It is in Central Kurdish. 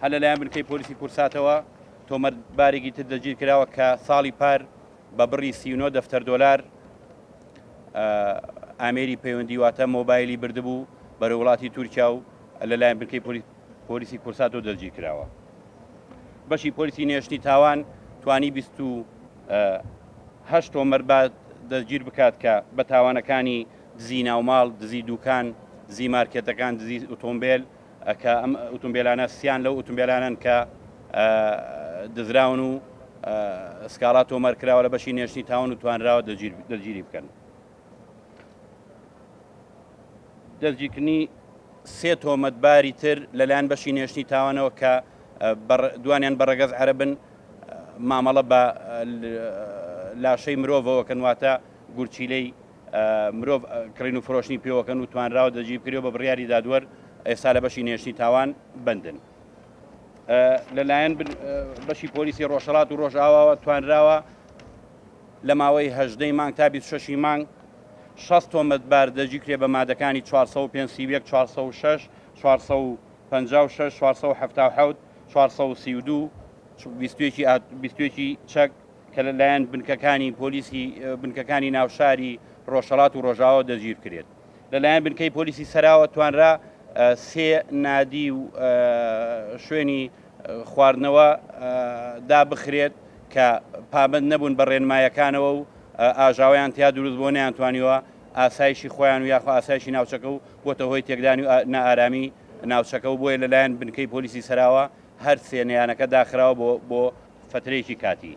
هەر لەلایەن بنکەی پۆلیسی کورساتەوە تۆمەتبارێکی تر دەگیر کراوە کە ساڵی پار بە بڕی 39 دەفتەر دۆلار ئامێری پەیوەندی واتە مۆبایلی بردبوو بەرە وڵاتی تورکیا و لەلایەن بنکەی پۆلیسی کورساتەوە دەگیر کراوە. بەشی پۆلیسی نێشتنی تاوان توانی 28 تۆمەتبار دەستگیر بکات کە بە تاوانەکانی دزی ناوماڵ، دزی دوکان، دزی مارکێتەکان، دزی ئۆتۆمبیل کە ئەم ئۆتۆمبیلانە سییان لەو ئۆتۆمبیلانن کە دزراون و سکاڵات تۆمەرکراوە لە بەشی نێشتنی تاوان و توانراوە دەستگیری بکەن. دەستگیرکردنی 3 تۆمەتباری تر لەلایەن بەشی نێشتنی تاوانەوە کە دوانیان بەڕێگەز عەرەبن مامەڵە بە لاشەی مرۆڤەوە کەنواتە گورچیلەی مرۆڤ کڕین و فرۆشتنی پێوەکەن و توانراوە دەستگیر کردەوە بە بڕیاری دادوەر ئێستا لە بەشی نێشتنی تاوان بندن. لەلایەن بەشی پۆلیسی ڕۆژهەڵات و ڕۆژئاواوە توانراوە لە ماوەی 18 مانگ تا 26 مانگ 60 تۆمەتبار دەستگیر کرێ بە مادەکانی 451 406 456 477 432 21 چەک کە لەلایەن بنکەکانی پۆلیسی بنکەکانی ناوشاری ڕۆژهەڵات و ڕۆژاوە دەستگیر کرێت. لەلایەن بنکەی پۆلیسی سەراوە توانرا 3 نادی و شوێنی خواردنەوە دابخرێت کە پابند نەبوون بە ڕێنمایەکانەوە و ئاژاویان تیا دروست بۆ نەیانتوانیوە ئاسایشی خۆیان و یاخوا ئاسایشی ناوچەکە و بۆتە هۆی تێکدانی و نائارامی ناوچەکە و بۆیە لەلایەن بنکەی پۆلیسی سەراوە هەر سێنیانەکە داخراوە بۆ فترەیەکی کاتی.